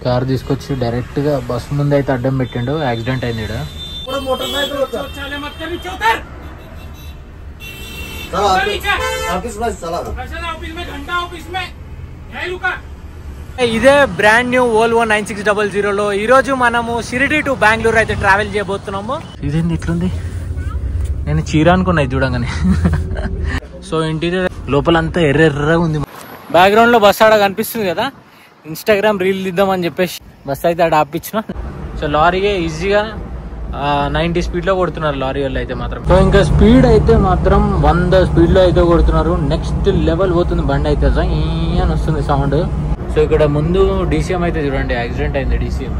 Car తీసుకొచ్చి direct గా bus ముందు అయితే అడ్డం పెట్టిండు. యాక్సిడెంట్ అయింది. ఇదే బ్రాండ్ న్యూ వోల్వో 9600లో ఈ రోజు మనము షిరిడి టు బెంగళూరు అయితే ట్రావెల్ చేయబోతున్నాము. ఇదేంది ఇట్లుంది, నేను చీర అనుకున్నా చూడంగానే. సో ఇంటీరియర్ లోపలంతా ఎర్రెర్రగా ఉంది. బ్యాక్గ్రౌండ్ లో బస్ ఆడ కనిపిస్తుంది కదా, ఇన్స్టాగ్రామ్ రీల్ తీద్దామని చెప్పేసి బస్ అయితే ఆడ ఆపించిన. సో లారీయే ఈజీగా 90 స్పీడ్ లో కొడుతున్నారు లారీ వాళ్ళు అయితే మాత్రం. సో ఇంకా స్పీడ్ అయితే మాత్రం 100 స్పీడ్ లో అయితే కొడుతున్నారు. నెక్స్ట్ లెవెల్ పోతుంది బండి అయితే అని వస్తుంది సౌండ్. సో ఇక్కడ ముందు డీసీఎం అయితే చూడండి, యాక్సిడెంట్ అయింది. డీసీఎం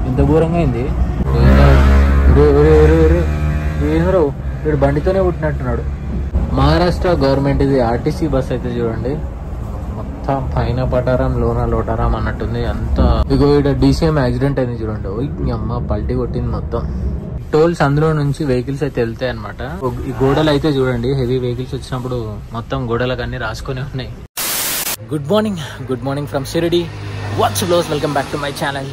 ఇంత ఘోరంగా అయింది. వీడు బండితోనే పుట్టినట్టున్నాడు. మహారాష్ట్ర గవర్నమెంట్ ఇది ఆర్టీసీ బస్ అయితే చూడండి, మొత్తం పైన పటారం లోన లోటారం అన్నట్టుంది అంతా. ఇగో ఇక్కడ డీసీఎం యాక్సిడెంట్ అయింది చూడండి. ఈ అమ్మ పల్టీ కొట్టింది మొత్తం. టోల్స్ అందులో నుంచి వెహికల్స్ అయితే వెళ్తాయి అనమాట. ఈ గోడలు అయితే చూడండి, హెవీ వెహికల్స్ వచ్చినప్పుడు మొత్తం గోడలకు అన్ని రాసుకొని ఉన్నాయి. Good morning from Shirdi. What's బ్లోస్, welcome back to my channel.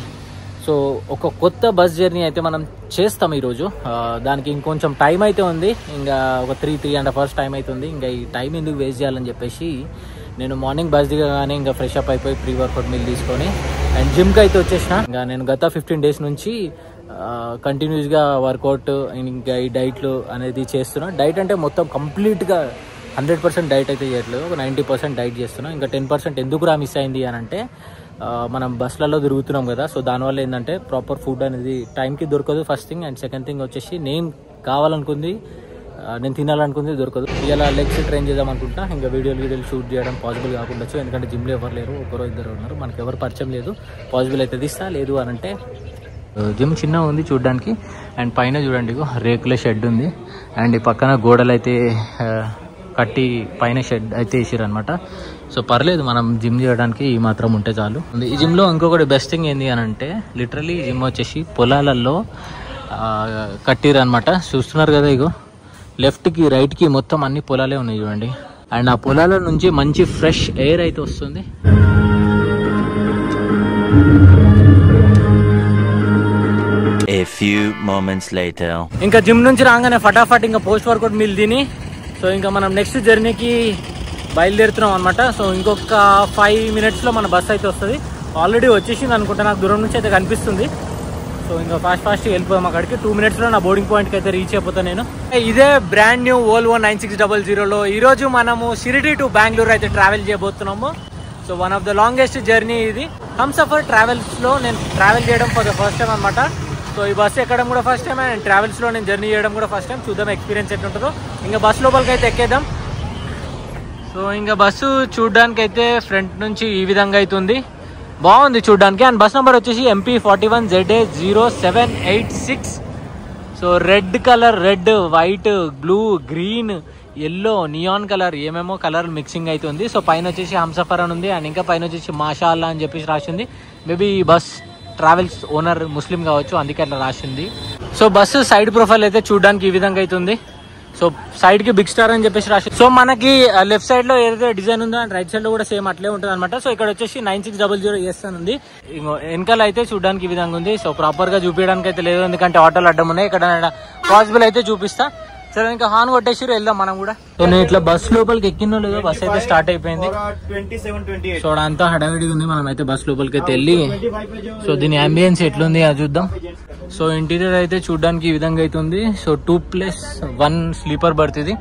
So ఒక కొత్త బస్ జర్నీ అయితే మనం చేస్తాం ఈరోజు. దానికి ఇంకొంచెం టైం అయితే ఉంది, ఇంకా ఒక 3.5 hours టైం అవుతుంది. ఇంకా ఈ టైం ఎందుకు వేస్ట్ చేయాలని చెప్పేసి నేను మార్నింగ్ బస్ దిగగానే ఇంకా ఫ్రెష్ అప్ అయిపోయి ప్రీ వర్కౌట్ మీల్ తీసుకొని అండ్ జిమ్కి అయితే వచ్చేసిన. ఇంకా నేను గత 15 days నుంచి కంటిన్యూస్గా వర్కౌట్ ఇంకా ఈ డైట్లు అనేది చేస్తున్నా. డైట్ అంటే మొత్తం కంప్లీట్గా 100% డైట్ అయితే చేయట్లేదు, ఒక 90% డైట్ చేస్తున్నాం. ఇంకా 10% ఎందుకు మిస్ అయింది అని అంటే మనం బస్లలో తిరుగుతున్నాం కదా. సో దానివల్ల ఏంటంటే ప్రాపర్ ఫుడ్ అనేది టైంకి దొరకదు first thing. And second thing వచ్చేసి నేను కావాలనుకుంది, నేను తినాలనుకుంది దొరకదు. ఇలా లెగ్స్ ట్రైన్ చేద్దాం అనుకుంటా. ఇంకా వీడియోలు షూట్ చేయడం పాసిబుల్ కాకుండా, ఎందుకంటే జిమ్లో ఎవరు లేరు, ఒకరో ఇద్దరు ఉన్నారు, మనకి ఎవరు పరిచయం లేదు. పాసిబుల్ అయితే తీస్తా, లేదు అని అంటే జిమ్ చిన్నగా ఉంది చూడడానికి. అండ్ పైన చూడండి రేకుల షెడ్ ఉంది. అండ్ ఈ పక్కన గోడలు అయితే కట్టి పైన షెడ్ అయితే వేసారు అనమాట. సో పర్లేదు, మనం జిమ్ చేయడానికి ఈ మాత్రం ఉంటే చాలు. ఈ జిమ్లో ఇంకొకటి బెస్ట్ థింగ్ ఏంటి అని అంటే లిటరలీ జిమ్ వచ్చేసి పొలాలలో కట్టిరు అనమాట. చూస్తున్నారు కదా, ఇగో లెఫ్ట్కి రైట్కి మొత్తం అన్ని పొలాలే ఉన్నాయి చూడండి. అండ్ ఆ పొలాల నుంచి మంచి ఫ్రెష్ ఎయిర్ అయితే వస్తుంది. A few moments later. ఇంకా జిమ్ నుంచి రాగానే ఫటాఫట్ ఇంకా పోస్ట్ వర్కౌట్ మీల్ తిని సో ఇంకా మనం నెక్స్ట్ జర్నీకి బయలుదేరుతున్నాం అనమాట. సో ఇంకొక 5 minutes లో మన బస్ అయితే వస్తుంది. ఆల్రెడీ వచ్చేసింది అనుకుంటా, నాకు దూరం నుంచి అయితే కనిపిస్తుంది. సో ఇంకా ఫాస్ట్ వెళ్ళిపోయాం అక్కడికి. 2 minutes లో నా బోర్డింగ్ పాయింట్కి అయితే రీచ్ అయిపోతాను నేను. ఇదే బ్రాండ్ న్యూ వోల్వో 9600లో ఈరోజు మనము షిరిడి టు బెంగళూరు అయితే ట్రావెల్ చేయబోతున్నాము. So one of the longest journey ఇది. హంసఫర్ ట్రావెల్స్లో నేను ట్రావెల్ చేయడం ఫర్ ద ఫస్ట్ టైం అనమాట. సో ఈ బస్సు ఎక్కడం కూడా ఫస్ట్ టైం, అండ్ ట్రావెల్స్లో నేను జర్నీ చేయడం కూడా ఫస్ట్ టైం. చూద్దాం ఎక్స్పీరియన్స్ ఎట్లుంటుందో. ఇంకా బస్సు లోపలికి అయితే ఎక్కేద్దాం. సో ఇంకా బస్సు చూడడానికి అయితే ఫ్రంట్ నుంచి ఈ విధంగా అవుతుంది, బాగుంది చూడడానికి. అండ్ బస్ నెంబర్ వచ్చేసి MP41ZA0786. So red colour, red, white, blue, green, yellow, neon colour, ఏమేమో కలర్ మిక్సింగ్ అవుతుంది. సో పైన వచ్చేసి హంసఫర్ అని ఉంది. అండ్ ఇంకా పైన వచ్చేసి మాషాల్లా అని చెప్పేసి రాసింది. మేబీ ఈ బస్ ట్రావెల్స్ ఓనర్ ముస్లిం కావచ్చు, అందుకే అట్లా రాసింది. సో బస్సు సైడ్ ప్రొఫైల్ అయితే చూడడానికి ఈ విధంగా అవుతుంది. సో సైడ్ కి బిగ్ స్టార్ అని చెప్పేసి రాసి. సో మనకి లెఫ్ట్ సైడ్ లో ఏదైతే డిజైన్ ఉందో అండ్ రైట్ సైడ్ లో కూడా సేమ్ అట్లే ఉంటుంది అనమాట. సో ఇక్కడ వచ్చేసి 9600 అని ఉంది. వెనకాల అయితే చూడడానికి ఈ విధంగా ఉంది. సో ప్రాపర్ గా చూపించడానికి అయితే లేదు, ఎందుకంటే ఆటోలు అడ్డం ఉన్నాయి. ఇక్కడ పాసిబుల్ అయితే చూపిస్తా. సరే ఇంకా హార్న్ కొట్టేసి వెళ్దాం మనం కూడా. సో నేను ఇట్లా బస్ లోపలికి ఎక్కినో లేదో బస్ అయితే స్టార్ట్ అయిపోయింది. సో అంతా హడావిడిగా ఉంది. మనం అయితే బస్ లోపలికి అయితే వెళ్ళి సో దీని అంబియన్స్ ఎట్లుంది అది చూద్దాం. సో ఇంటీరియర్ అయితే చూడడానికి ఈ విధంగా అవుతుంది. సో 2+1 స్లీపర్ బర్త్ ఇది.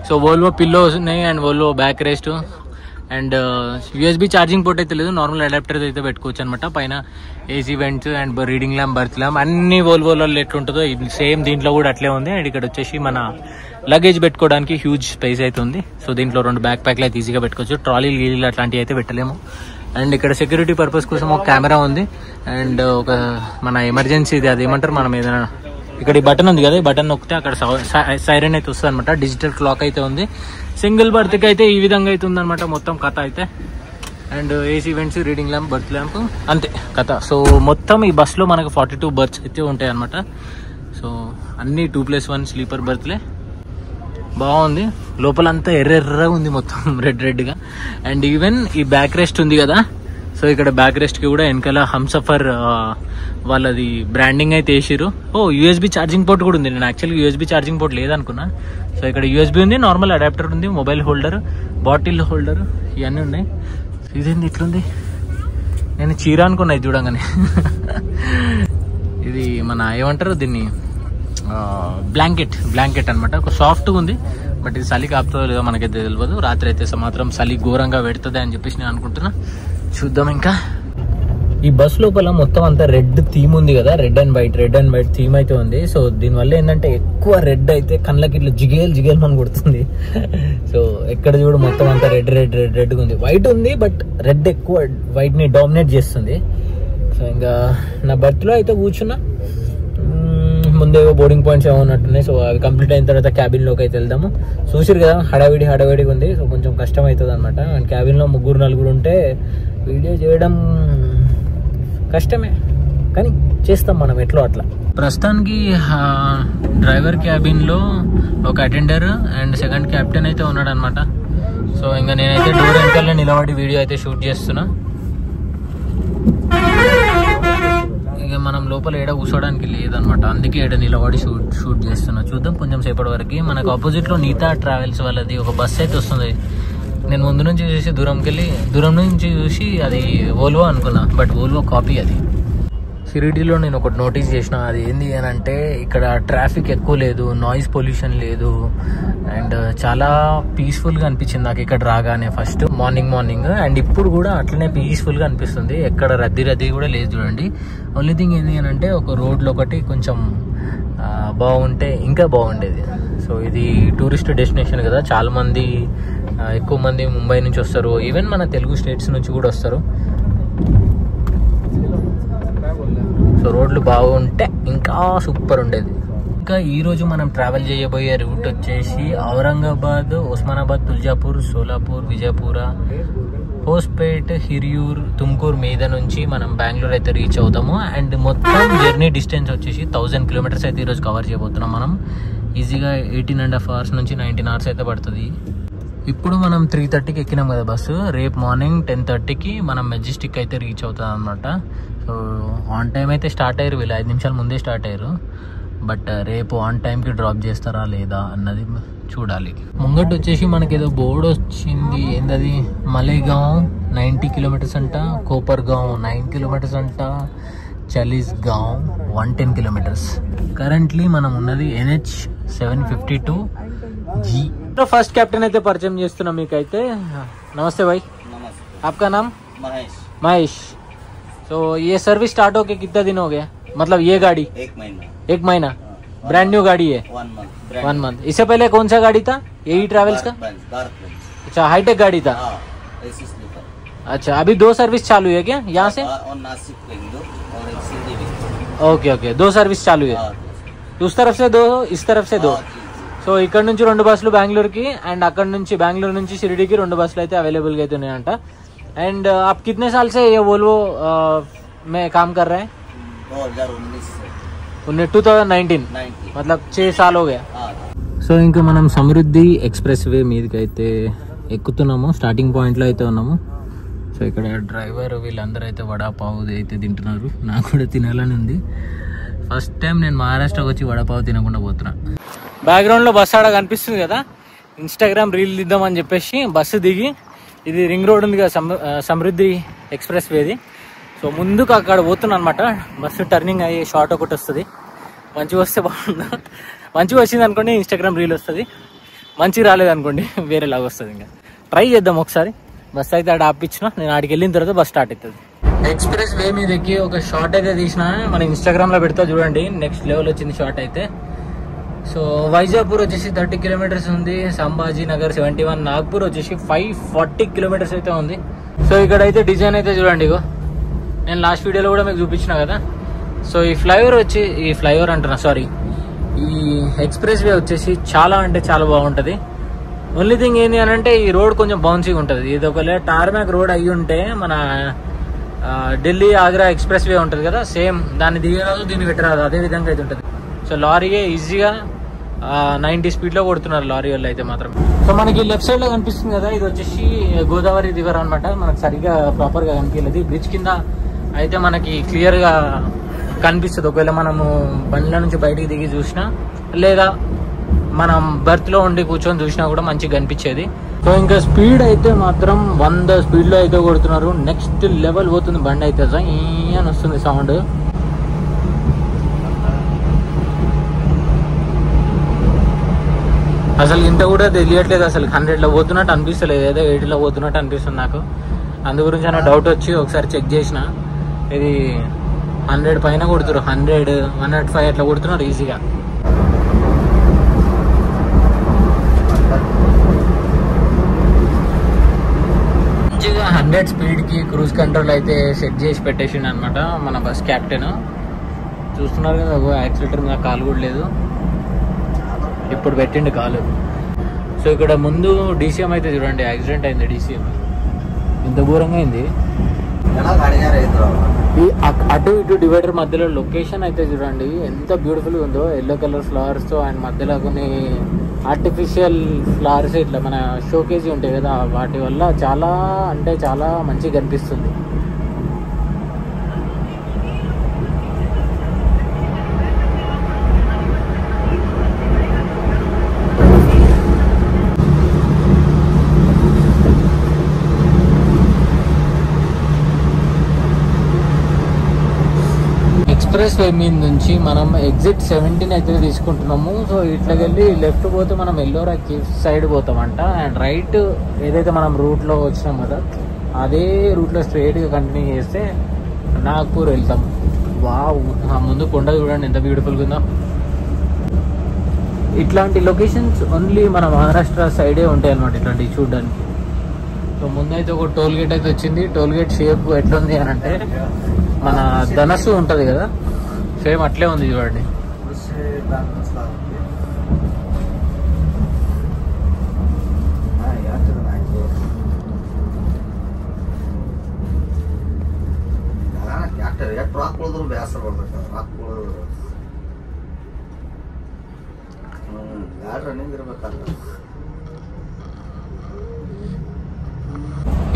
సో వోల్వో పిల్లోస్ ఉన్నాయి and Volvo back rest and USB charging port అయితే లేదు, నార్మల్ అడాప్టర్ అయితే పెట్టుకోవచ్చు అనమాట. పైన AC vents and reading lamp, birth lamp అన్ని వోల్వోలలో ఎట్లుంటుందో సేమ్ దీంట్లో కూడా అట్లే ఉంది. అండ్ ఇక్కడ వచ్చేసి మన లగేజ్ పెట్టుకోవడానికి హ్యూజ్ స్పేస్ అయితే ఉంది. సో దీంట్లో 2 బ్యాక్ ప్యాక్లు అయితే ఈజీగా పెట్టుకోవచ్చు. ట్రాలీలు గీలీలు అట్లాంటివి అయితే పెట్టలేము. అండ్ ఇక్కడ సెక్యూరిటీ పర్పస్ కోసం ఒక కెమెరా ఉంది. అండ్ ఒక మన ఎమర్జెన్సీ ఇది అదేమంటారు, మనం ఏదైనా ఇక్కడ ఈ బటన్ ఉంది కదా, ఈ బటన్ నొక్కితే అక్కడ సైరన్ అయితే వస్తుంది అనమాట. డిజిటల్ క్లాక్ అయితే ఉంది. సింగిల్ బర్త్కి అయితే ఈ విధంగా అయితే ఉందన్నమాట మొత్తం కథ అయితే. And AC vents, reading lamp, birth lamp, అంతే కథ. సో మొత్తం ఈ బస్లో మనకు 42 బర్త్స్ అయితే ఉంటాయి అనమాట. సో అన్ని 2+1 స్లీపర్ బర్త్లే. బాగుంది, లోపలంతా ఎర్రెర్రగా ఉంది మొత్తం రెడ్ రెడ్గా. అండ్ ఈవెన్ ఈ బ్యాక్ రెస్ట్ ఉంది కదా, సో ఇక్కడ బ్యాక్ రెస్ట్ కి కూడా వెనకాల హంసఫర్ వాళ్ళది బ్రాండింగ్ అయితే వేసిరు. యూఎస్బి ఛార్జింగ్ పోర్ట్ కూడా ఉంది. నేను యాక్చువల్గా యూఎస్బి ఛార్జింగ్ పోర్ట్ లేదనుకున్నా. సో ఇక్కడ యూఎస్బి ఉంది, నార్మల్ అడాప్టర్ ఉంది, మొబైల్ హోల్డర్, బాటిల్ హోల్డర్ ఇవన్నీ ఉన్నాయి. ఇదేంది ఇట్లుంది, నేను చీర అనుకున్నా ఇది చూడంగానే. ఇది మన ఏమంటారు దీన్ని, బ్లాంకెట్ అనమాట. ఒక సాఫ్ట్గా ఉంది, బట్ ఇది చలి కాపుతుందో లేదో మనకైతే తెలియదు. రాత్రి అయితే మాత్రం చలి ఘోరంగా పెడుతుంది అని చెప్పేసి నేను అనుకుంటున్నా. చూద్దాం. ఇంకా ఈ బస్ లోపల మొత్తం అంతా రెడ్ థీమ్ ఉంది కదా, రెడ్ అండ్ వైట్ థీమ్ అయితే ఉంది. సో దీనివల్ల ఏంటంటే ఎక్కువ రెడ్ అయితే కళ్ళకి ఇట్లా జిగేల్ మన కొడుతుంది. సో ఎక్కడ చూడు మొత్తం అంతా రెడ్ ఉంది. వైట్ ఉంది బట్ రెడ్ ఎక్కువ వైట్ ని డామినేట్ చేస్తుంది. సో ఇంకా నా బర్త్లో అయితే కూర్చున్నా. ముందేవో బోర్డింగ్ పాయింట్స్ ఏమో ఉన్నట్టున్నాయి. సో అవి కంప్లీట్ అయిన తర్వాత క్యాబిన్ లోకి అయితే వెళ్దాము. చూసిరు కదా హడావిడిగా ఉంది. సో కొంచెం కష్టం అవుతుంది అనమాట. అండ్ క్యాబిన్ లో 3-4 ఉంటే వీడియో చేయడం కష్టమే, కానీ చేస్తాం మనం ఎట్లో అట్లా. ప్రస్తుతానికి డ్రైవర్ క్యాబిన్ లో ఒక అటెండర్ అండ్ సెకండ్ కెప్టెన్ అయితే ఉన్నాడు అనమాట. సో ఇంకా నేనైతే డోర్ వెనకాల నిలబడి వీడియో అయితే షూట్ చేస్తున్నా. ఇక మనం లోపల ఏడ కూర్చోడానికి లేదనమాట, అందుకే ఏడ నిలబడి షూట్ చేస్తున్నా. చూద్దాం కొంచెం సేపటి వరకు. మనకు ఆపోజిట్ లో నీతా ట్రావెల్స్ వాళ్ళది ఒక బస్ అయితే వస్తుంది. నేను ముందు నుంచి చూసి దూరం నుంచి చూసి అది వోల్వో అనుకున్నా, బట్ వోల్వో కాపీ అది. షిరిడీలో నేను ఒకటి నోటీస్ చేసిన, అది ఏంది అని అంటే ఇక్కడ ట్రాఫిక్ ఎక్కువ లేదు, నాయిస్ పొల్యూషన్ లేదు, అండ్ చాలా పీస్ఫుల్గా అనిపించింది నాకు ఇక్కడ రాగానే. ఫస్ట్ మార్నింగ్ అండ్ ఇప్పుడు కూడా అట్లనే పీస్ఫుల్గా అనిపిస్తుంది. ఎక్కడ రద్దీ కూడా లేదు చూడండి. ఓన్లీ థింగ్ ఏంది అని అంటే ఒక రోడ్లు ఒకటి కొంచెం బాగుంటే ఇంకా బాగుండేది. సో ఇది టూరిస్ట్ డెస్టినేషన్ కదా, చాలా మంది ఎక్కువ మంది ముంబై నుంచి వస్తారు, ఈవెన్ మన తెలుగు స్టేట్స్ నుంచి కూడా వస్తారు. సో రోడ్లు బాగుంటే ఇంకా సూపర్ ఉండేది. ఇంకా ఈరోజు మనం ట్రావెల్ చేయబోయే రూట్ వచ్చేసి ఔరంగాబాద్, ఉస్మానాబాద్, తుల్జాపూర్, సోలాపూర్, విజయపూర, హోస్పేట్, హిరియూర్, తుమ్కూర్ మీద నుంచి మనం బెంగళూరు అయితే రీచ్ అవుతాము. అండ్ మొత్తం జర్నీ డిస్టెన్స్ వచ్చేసి 1000 కిలోమీటర్స్ అయితే ఈరోజు కవర్ చేయబోతున్నాం మనం. ఈజీగా 18.5 hours నుంచి 19 hours అయితే పడుతుంది. ఇప్పుడు మనం 3:30కి ఎక్కినాం కదా బస్సు. రేపు మార్నింగ్ 10:30కి మనం మెజెస్టిక్ అయితే రీచ్ అవుతుంది అనమాట. సో ఆన్ టైం అయితే స్టార్ట్ అయ్యారు, వీళ్ళు 5 నిమిషాల ముందే స్టార్ట్ అయ్యారు. బట్ రేపు ఆన్ టైంకి డ్రాప్ చేస్తారా లేదా అన్నది చూడాలి. ముంగట్ వచ్చేసి మనకి ఏదో బోర్డు వచ్చింది, ఏంటది, మలేగాం 90 kilometers అంట, కోపర్గాం 9 kilometers అంట, చలీస్గాం 110 kilometers. కరెంట్లీ మనం ఉన్నది NH 752G. ఫస్ట్ कैप्टन అయితే పరిచయం చేస్తున్నా మీకైతే. నమస్తే भाई, आपका नाम? महेश. तो ये सर्विस स्टार्ट होके कितना दिन हो गया? मतलब ये गाड़ी 1 महीना ब्रांड न्यू गाड़ी है. 1 month. इससे पहले कौन सा गाड़ी था? यही ट्रैवल्स का? अच्छा, हाईटेक गाड़ी था. अच्छा, अभी 2 सर्विस चालू है क्या यहाँ से? ओके, 2 सर्विस चालू है. उस तरफ से 2, इस तरफ से 2. సో ఇక్కడ నుంచి 2 బస్సులు బెంగళూరుకి, అండ్ అక్కడ నుంచి బెంగళూరు నుంచి షిరిడీకి 2 బస్సులు అయితే అవైలబుల్గా అయితే ఉన్నాయంట. అండ్ आप कितने साल से ये वोल्वो में काम कर रहे हैं? 2019 मतलब 6 साल हो गया. సో ఇంకా మనం సమృద్ధి ఎక్స్ప్రెస్ వే మీదకి అయితే ఎక్కుతున్నాము. స్టార్టింగ్ పాయింట్లో అయితే ఉన్నాము. సో ఇక్కడ డ్రైవర్ వీళ్ళందరూ అయితే వడాపావు అయితే తింటున్నారు. నాకు కూడా తినాలని ఉంది. ఫస్ట్ టైం నేను మహారాష్ట్రకి వచ్చి వడాపావు తినకుండా పోతున్నా. బ్యాక్గ్రౌండ్లో బస్సు ఆడ కనిపిస్తుంది కదా, ఇన్స్టాగ్రామ్ రీల్ దిద్దామని చెప్పేసి బస్సు దిగి, ఇది రింగ్ రోడ్ ఉంది కదా సమృద్ధి ఎక్స్ప్రెస్ వేది. సో ముందుకు అక్కడ పోతున్నా అనమాట. బస్సు టర్నింగ్ అయ్యి షార్ట్ ఒకటి వస్తుంది. మంచిగా వస్తే బాగుండు. మంచిగా వచ్చింది అనుకోండి ఇన్స్టాగ్రామ్ రీల్ వస్తుంది, మంచిగా రాలేదనుకోండి వేరేలాగా వస్తుంది. ఇంకా ట్రై చేద్దాం ఒకసారి. బస్ అయితే ఆడ ఆపించిన, నేను ఆడికి వెళ్ళిన తర్వాత బస్ స్టార్ట్ అవుతుంది. ఎక్స్ప్రెస్ వే మీద ఎక్కి ఒక షార్ట్ అయితే తీసిన, మన ఇన్స్టాగ్రామ్లో పెడతా చూడండి. నెక్స్ట్ లెవెల్ వచ్చింది షార్ట్ అయితే. సో వైజాపూర్ వచ్చేసి 30 kilometers ఉంది, సంభాజీ నగర్ 71, నాగ్పూర్ వచ్చేసి 540 kilometers అయితే ఉంది. సో ఇక్కడ అయితే డిజైన్ అయితే చూడండి, ఇగో నేను లాస్ట్ వీడియోలో కూడా మీకు చూపించిన కదా. సో ఈ ఫ్లైఓవర్ అంటున్నా, సారీ, ఈ ఎక్స్ప్రెస్ వే వచ్చేసి చాలా అంటే చాలా బాగుంటుంది. ఓన్లీ థింగ్ ఏంటి అని అంటే ఈ రోడ్ కొంచెం బౌన్సీగా ఉంటుంది. ఇది ఒకవేళ టార్మాక్ రోడ్ అయ్యి ఉంటే మన ఢిల్లీ ఆగ్రా ఎక్స్ప్రెస్ వే ఉంటుంది కదా, సేమ్ దాన్ని దిగరాదు దీన్ని పెట్టరాదు, అదే విధంగా అయితే ఉంటుంది. సో లారీయే ఈజీగా 90 స్పీడ్లో కొడుతున్నారు లారీ వాళ్ళు అయితే మాత్రం. సో మనకి లెఫ్ట్ సైడ్ లో కనిపిస్తుంది కదా, ఇది వచ్చేసి గోదావరి రివర్ అనమాట. మనకు సరిగ్గా ప్రాపర్ గా కనిపించలేదు. బ్రిడ్జ్ కింద అయితే మనకి క్లియర్ గా కనిపిస్తుంది. ఒకవేళ మనము బండ్ల నుంచి బయటికి దిగి చూసినా లేదా మనం బర్త్ లో ఉండి కూర్చొని చూసినా కూడా మంచిగా కనిపించేది. సో ఇంకా స్పీడ్ అయితే మాత్రం 100 స్పీడ్ లో అయితే కొడుతున్నారు. నెక్స్ట్ లెవెల్ పోతుంది బండి అయితే, అని వస్తుంది సౌండ్. అసలు ఇంత కూడా తెలియట్లేదు, అసలు 100లో పోతున్నట్టు అనిపిస్తలేదు, ఏదో 80లో పోతున్నట్టు అనిపిస్తుంది నాకు. అందు గురించి అన్న డౌట్ వచ్చి ఒకసారి చెక్ చేసిన, ఇది 100 పైన కొడుతున్నారు, 100, 105 అట్లా కొడుతున్నారు ఈజీగా. మంచిగా 100 స్పీడ్కి క్రూజ్ కంట్రోల్ అయితే సెట్ చేసి పెట్టేసిండు అనమాట మన బస్ క్యాప్టెన్. చూస్తున్నారు కదా, యాక్సిలేటర్ మీద కాలు కూడా లేదు, ఇప్పుడు పెట్టిండు కాలు. సో ఇక్కడ ముందు డీసీఎం అయితే చూడండి, యాక్సిడెంట్ అయింది డీసీఎం, ఇంత ఘోరంగా అయింది. ఈ అటు ఇటు డివైడర్ మధ్యలో లొకేషన్ అయితే చూడండి ఎంత బ్యూటిఫుల్గా ఉందో, ఎల్లో కలర్ ఫ్లవర్స్తో అండ్ మధ్యలో కొన్ని ఆర్టిఫిషియల్ ఫ్లవర్స్ ఇట్లా మన షోకేజ్ ఉంటాయి కదా, వాటి వల్ల చాలా అంటే చాలా మంచిగా కనిపిస్తుంది. ఎక్స్ప్రెస్ వే మీద నుంచి మనం ఎగ్జిట్ 17 అయితే తీసుకుంటున్నాము. సో ఇట్లకెళ్ళి లెఫ్ట్ పోతే మనం ఎల్లోరా కేవ్స్ సైడ్ పోతామంట, అండ్ రైట్ ఏదైతే మనం రూట్లో వచ్చినాం కదా అదే రూట్లో స్ట్రైట్గా కంటిన్యూ చేస్తే నాగ్పూర్ వెళ్తాం. వావ్, ఆ ముందు కొండ చూడండి ఎంత బ్యూటిఫుల్గా ఉందో. ఇట్లాంటి లొకేషన్స్ ఓన్లీ మన మహారాష్ట్ర సైడే ఉంటాయి అన్నమాట ఇట్లాంటివి చూడడానికి. సో ముందైతే ఒక టోల్ గేట్ అయితే వచ్చింది. టోల్ గేట్ షేప్ ఎట్లుంది అని అంటే మన ధనస్సు ఉంటుంది కదా, సేమ్ అట్లే ఉంది చూడండి.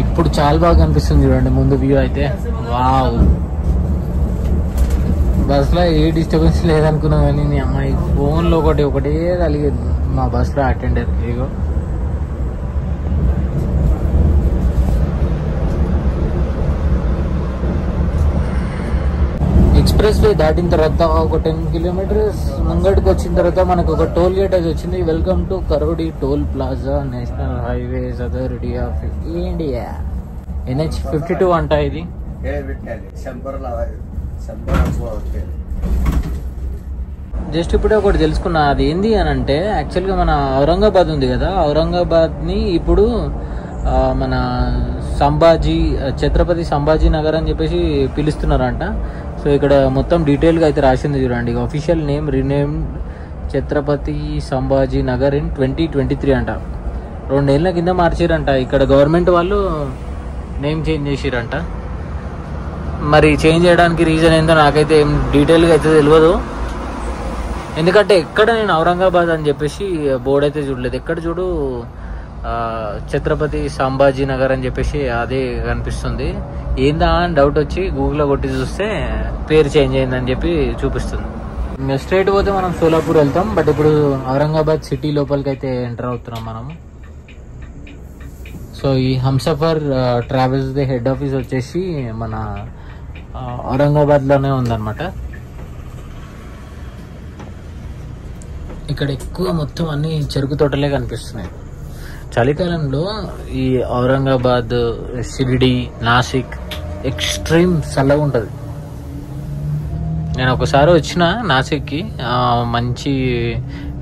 ఇప్పుడు చాలా బాగా కనిపిస్తుంది చూడండి ముందు వ్యూ అయితే. వావ్, బస్సులో ఏ డిస్టర్బెన్స్ లేదనుకున్నా కానీ నీ అమ్మాయి ఫోన్లో ఒకటే కలిగేది మా బస్సులో అటెండర్. ఇగో ఎక్స్ప్రెస్ వే దాటిన తర్వాత ఒక 10 కిలోమీటర్స్ ముంగడికి వచ్చిన తర్వాత మనకు ఒక టోల్ గేట్ అయితే వచ్చింది. Welcome to Karodi toll plaza, national highways authority of India, NH 52 అంట ఇది. జస్ట్ ఇప్పుడే ఒకటి తెలుసుకున్నా, అది ఏంది అని అంటే యాక్చువల్గా మన ఔరంగాబాద్ ఉంది కదా, ఔరంగాబాద్ని ఇప్పుడు మన ఛత్రపతి సంభాజీ నగర్ అని చెప్పేసి పిలుస్తున్నారంట. సో ఇక్కడ మొత్తం డీటెయిల్గా అయితే రాసింది చూడండి, official name renamed Chhatrapati Sambhaji Nagar in 2023 అంట. 2 ఏళ్ళ కింద మార్చారంట. ఇక్కడ గవర్నమెంట్ వాళ్ళు నేమ్ చేంజ్ చేసిరంట. మరి చేంజ్ చేయడానికి రీజన్ ఏందో నాకైతే ఏం డీటెయిల్గా అయితే తెలియదు, ఎందుకంటే ఎక్కడ నేను ఔరంగాబాద్ అని చెప్పేసి బోర్డు అయితే చూడలేదు. ఎక్కడ చూడు ఛత్రపతి సంభాజీ నగర్ అని చెప్పేసి అదే కనిపిస్తుంది. ఏందా అని డౌట్ వచ్చి గూగుల్లో కొట్టి చూస్తే పేరు చేంజ్ అయిందని చెప్పి చూపిస్తుంది. ఇంకా స్ట్రైట్ పోతే మనం సోలాపూర్ వెళ్తాం, బట్ ఇప్పుడు ఔరంగాబాద్ సిటీ లోపలికి అయితే ఎంటర్ అవుతున్నాం మనము. సో ఈ Humsafar travels the head office వచ్చేసి మన ఔరంగాబాద్లోనే ఉందన్నమాట. ఇక్కడ ఎక్కువ మొత్తం అన్ని చెరుకు తోటలే కనిపిస్తున్నాయి. చలికాలంలో ఈ ఔరంగాబాద్, షిరిడి, నాసిక్ ఎక్స్ట్రీమ్ చల్లగా ఉంటుంది. నేను ఒకసారి వచ్చిన నాసిక్కి మంచి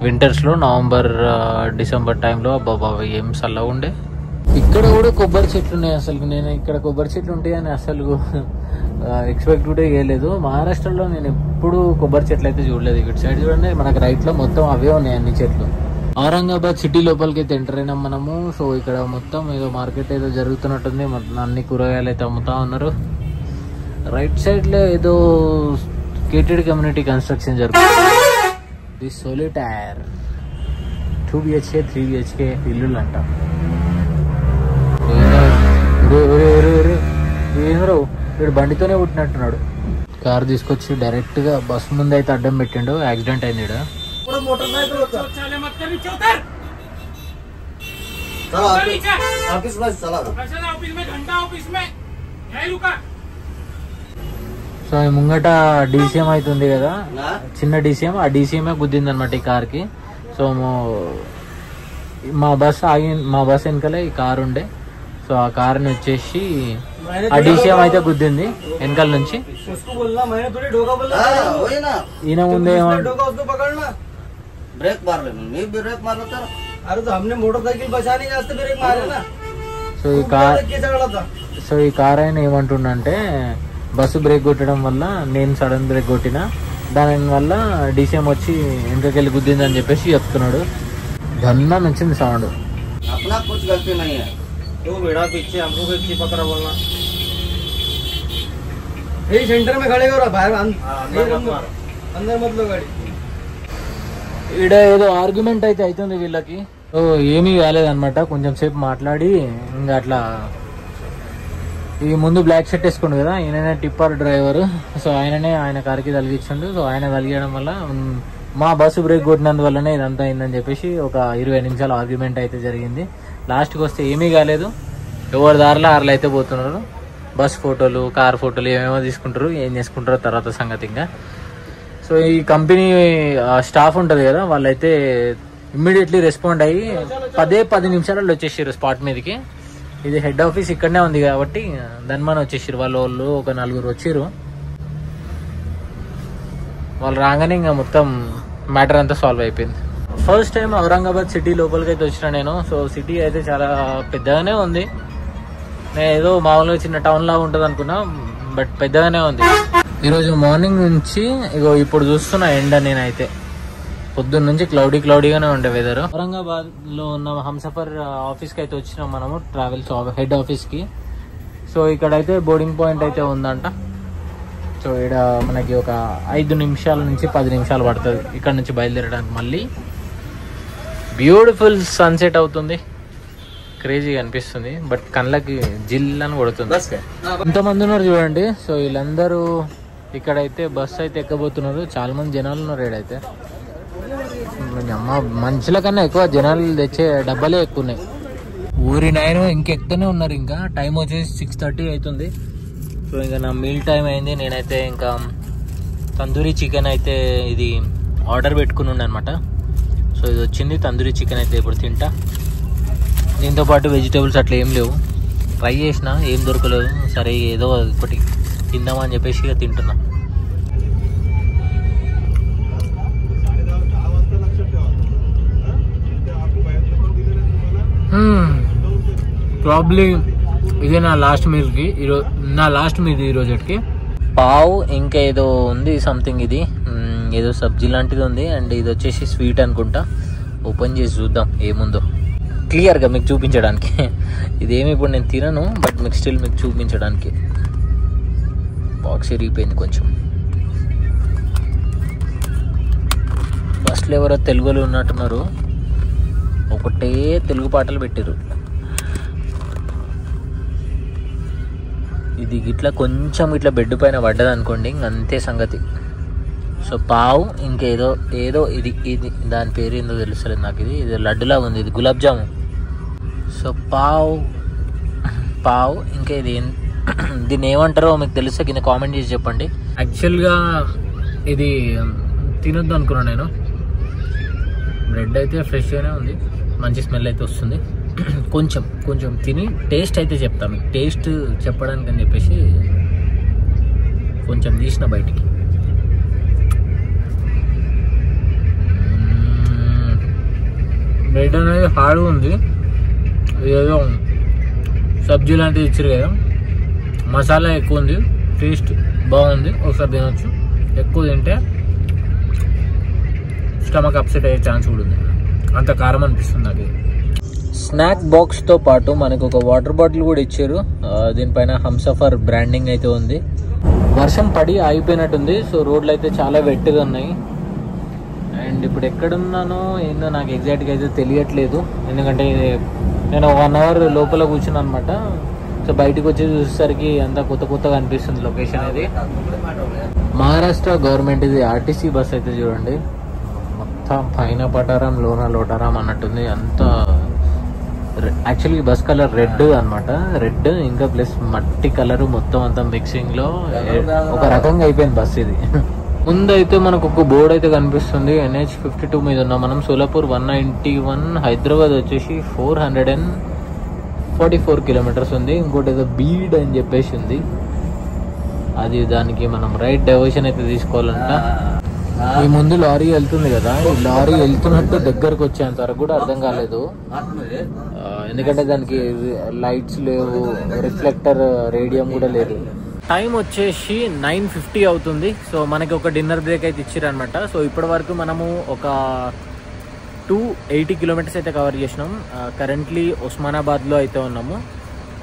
వింటర్స్లో, నవంబర్ డిసెంబర్ టైంలో. బాబా ఏం చల్లగా ఉండే. ఇక్కడ కూడా కొబ్బరి చెట్లు ఉన్నాయి. అసలు నేను ఇక్కడ కొబ్బరి చెట్లు ఉంటాయని అసలు ఎక్స్పెక్ట్ కూడా చేయలేదు. మహారాష్ట్రలో నేను ఎప్పుడు కొబ్బరి చెట్లు అయితే చూడలేదు. ఇక్కడ సైడ్ చూడండి, మనకు రైట్లో మొత్తం అవే ఉన్నాయి అన్ని చెట్లు. ఔరంగాబాద్ సిటీ లోపలికి అయితే ఎంటర్ అయినాం మనము. సో ఇక్కడ మొత్తం ఏదో మార్కెట్ ఏదో జరుగుతున్నట్టుంది, అన్ని కూరగాయలు అయితే అమ్ముతా ఉన్నారు. రైట్ సైడ్ లో ఏదో గేటెడ్ కమ్యూనిటీ కన్స్ట్రక్షన్ జరుగుతుంది. ది సోలిటైర్ 2 BHK 3 BHK ఇల్లులు అంట. ఏంద్రో వీడు బండితోనే పుట్టినట్టున్నాడు. కారు తీసుకొచ్చి డైరెక్ట్ గా బస్ ముందు అయితే అడ్డం పెట్టిండు. యాక్సిడెంట్ అయింది. సో ముంగట DCM అవుతుంది కదా, చిన్న DCM. ఆ DCM గుద్దింది అనమాట ఈ కార్కి. సో మా బస్ వెనకాలే ఈ కారు ఉండే. సో ఆ కారుని వచ్చేసి ఆ DCM అయితే గుద్దింది వెనకాల నుంచి. ఈయన ముందే సో ఈ కార్ ఆయన ఏమంటుండంటే బస్సు బ్రేక్ కొట్టడం వల్ల నేను సడన్ బ్రేక్ కొట్టిన, దాని వల్ల DCM వచ్చి వెనకకెళ్ళి గుద్దిందని చెప్పేసి చెప్తున్నాడు. గన్నా నచ్చింది సౌండ్. ఈడ ఏదో ఆర్గ్యుమెంట్ అయితే అవుతుంది వీళ్ళకి. సో ఏమీ కాలేదన్నమాట. కొంచెం సేపు మాట్లాడి ఇంకా అట్లా ఈ ముందు బ్లాక్ షర్ట్ వేసుకుండు కదా, ఈయననే టిప్పర్ డ్రైవర్. సో ఆయన కారుకి తలిగించండు. సో ఆయన తలిగడం వల్ల మా బస్సు బ్రేక్ కొట్టినందువల్లనే ఇదంతా అయిందని చెప్పేసి ఒక 20 నిమిషాల ఆర్గ్యుమెంట్ అయితే జరిగింది. లాస్ట్కి వస్తే ఏమీ కాలేదు. ఎవరి దారిలో ఆర్లు అయితే పోతున్నారు. బస్ ఫోటోలు, కార్ ఫోటోలు ఏమేమో తీసుకుంటారు. ఏం చేసుకుంటారో తర్వాత సంగతి ఇంకా. సో ఈ కంపెనీ స్టాఫ్ ఉంటుంది కదా, వాళ్ళైతే ఇమ్మీడియట్లీ రెస్పాండ్ అయ్యి 10 నిమిషాలలో వచ్చేసారు స్పాట్ మీదకి. ఇది హెడ్ ఆఫీస్ ఇక్కడనే ఉంది కాబట్టి ధన్మాన్ వచ్చేసారు. వాళ్ళు ఒక 4 వచ్చారు. వాళ్ళు రాగానే ఇంకా మొత్తం మ్యాటర్ అంతా సాల్వ్ అయిపోయింది. ఫస్ట్ టైం ఔరంగాబాద్ సిటీ లోపలికి అయితే వచ్చిన నేను. సో సిటీ అయితే చాలా పెద్దగానే ఉంది. నేను ఏదో మామూలుగా చిన్న టౌన్ లాగా ఉంటుంది అనుకున్నా, బట్ పెద్దగానే ఉంది. ఈరోజు మార్నింగ్ నుంచి ఇగో ఇప్పుడు చూస్తున్నా ఎండ. నేనైతే పొద్దున్న నుంచి క్లౌడీగానే ఉండే వెదర్. ఔరంగాబాద్ లో ఉన్న హంసఫర్ ఆఫీస్కి అయితే వచ్చినాం మనము, ట్రావెల్స్ హెడ్ ఆఫీస్కి. సో ఇక్కడైతే బోర్డింగ్ పాయింట్ అయితే ఉందంట. సో ఇక్కడ మనకి ఒక 5 నిమిషాల నుంచి 10 నిమిషాలు పడుతుంది ఇక్కడ నుంచి బయలుదేరడానికి. మళ్ళీ బ్యూటిఫుల్ సన్సెట్ అవుతుంది. క్రేజీగా అనిపిస్తుంది, బట్ కళ్ళకి జిల్లని కొడుతుంది. ఎంతమంది ఉన్నారు చూడండి. సో వీళ్ళందరూ ఇక్కడైతే బస్సు అయితే ఎక్కబోతున్నారు. చాలా మంది జనాలు ఉన్నారు ఇక్కడైతే. అమ్మ మనుషుల కన్నా ఎక్కువ జనాలు తెచ్చే డబ్బాలే ఎక్కువ ఉన్నాయి. ఊరి నాయన ఇంకెక్కుతూనే ఉన్నారు. ఇంకా టైం వచ్చేసి 6:30 అవుతుంది. సో ఇంకా నా మీల్ టైం అయింది. నేనైతే ఇంకా తందూరి చికెన్ అయితే ఇది ఆర్డర్ పెట్టుకుని ఉండే అనమాట. సో ఇది వచ్చింది తందూరి చికెన్ అయితే ఇప్పుడు తింటా. దీంతో పాటు వెజిటేబుల్స్ అట్లా ఏం లేవు. ట్రై చేసిన, ఏం దొరకలేదు. సరే ఏదో ఒకటి తిందామని చెప్పేసి ఇక తింటున్నా. ప్రాబ్లీ ఇదే నా లాస్ట్ మీల్ ఈ రోజుకి. పావు ఇంకా ఏదో ఉంది సంథింగ్, ఇది ఏదో సబ్జీ లాంటిది ఉంది. అండ్ ఇది వచ్చేసి స్వీట్ అనుకుంటా. ఓపెన్ చేసి చూద్దాం ఏముందో క్లియర్గా మీకు చూపించడానికి. ఇదేమి ఇప్పుడు నేను తినను, బట్ మీకు స్టిల్ మీకు చూపించడానికి. బాక్స్ ఇరిగిపోయింది కొంచెం. బస్లో ఎవరో తెలుగులో ఉన్నట్టున్నారు. ఒకటే తెలుగు పాటలు పెట్టారు. ఇది ఇట్లా కొంచెం ఇట్లా బెడ్ పైన పడ్డది అనుకోండి, ఇంకంతే సంగతి. సో పావు ఇంకేదో ఇది దాని పేరు ఏందో తెలుస్తలేదు నాకు. ఇది లడ్డులాగా ఉంది. ఇది గులాబ్ జాము. సో పావు ఇంకా ఇది దీన్ని ఏమంటారో మీకు తెలిస్తే కింద కామెంట్ చేసి చెప్పండి. యాక్చువల్గా ఇది తినొద్దు అనుకున్నాను నేను. బ్రెడ్ అయితే ఫ్రెష్గానే ఉంది, మంచి స్మెల్ అయితే వస్తుంది. కొంచెం తిని టేస్ట్ అయితే చెప్తాను మీకు. టేస్ట్ చెప్పడానికి అని చెప్పేసి కొంచెం తీసిన బయటికి. బ్రెడ్ అనేది హార్డ్గా ఉంది. ఏదో సబ్జీ లాంటిది ఇచ్చారు కదా, మసాలా ఎక్కువ ఉంది. టేస్ట్ బాగుంది, ఒకసారి తినొచ్చు. ఎక్కువ తింటే స్టమక్ అప్సెట్ అయ్యే ఛాన్స్ కూడా ఉంది, అంత కారం అనిపిస్తుంది నాకు. స్నాక్ బాక్స్తో పాటు మనకు ఒక వాటర్ బాటిల్ కూడా ఇచ్చారు. దీనిపైన హంసఫర్ బ్రాండింగ్ అయితే ఉంది. వర్షం పడి ఆగిపోయినట్టుంది. సో రోడ్లు అయితే చాలా వెట్గా ఉన్నాయి. అండ్ అండ్ ఇప్పుడు ఎక్కడున్నానో ఏందో నాకు ఎగ్జాక్ట్గా అయితే తెలియట్లేదు, ఎందుకంటే నేను 1 అవర్ లోపల కూర్చున్నాను అనమాట. సో బయటకు వచ్చి చూసేసరికి అంతా కొత్తగా అనిపిస్తుంది లొకేషన్ అది. మహారాష్ట్ర గవర్నమెంట్ ఇది ఆర్టీసీ బస్ అయితే చూడండి, మొత్తం పైన పటారం లోన లోటారం అన్నట్టుంది. అంత యాక్చువల్లీ బస్ కలర్ రెడ్ అనమాట, రెడ్ ఇంకా ప్లస్ మట్టి కలర్ మొత్తం అంతా మిక్సింగ్ లో ఒక రకంగా అయిపోయింది బస్ ఇది. ముందైతే మనకు ఒక బోర్డు అయితే కనిపిస్తుంది, NH52 మీద ఉన్నాం మనం. సోలాపూర్ 191, హైదరాబాద్ వచ్చేసి 444 కిలోమీటర్స్ ఉంది. ఇంకోటి ఏదో బీడ్ అని చెప్పేసి ఉంది, అది దానికి మనం రైట్ డైవర్షన్ అయితే తీసుకోవాలంట. ఈ ముందు లారీ వెళ్తుంది కదా, ఈ లారీ వెళ్తున్నట్టు దగ్గరకు వచ్చేంత వరకు కూడా అర్థం కాలేదు, ఎందుకంటే దానికి లైట్స్ లేవు, రిఫ్లెక్టర్ రేడియం కూడా లేదు. టైం వచ్చేసి 9:50 అవుతుంది. సో మనకి ఒక డిన్నర్ బ్రేక్ అయితే ఇచ్చారనమాట. సో ఇప్పటి వరకు మనము ఒక 280 కిలోమీటర్స్ అయితే కవర్ చేసినాం. కరెంట్లీ ఉస్మానాబాద్లో అయితే ఉన్నాము.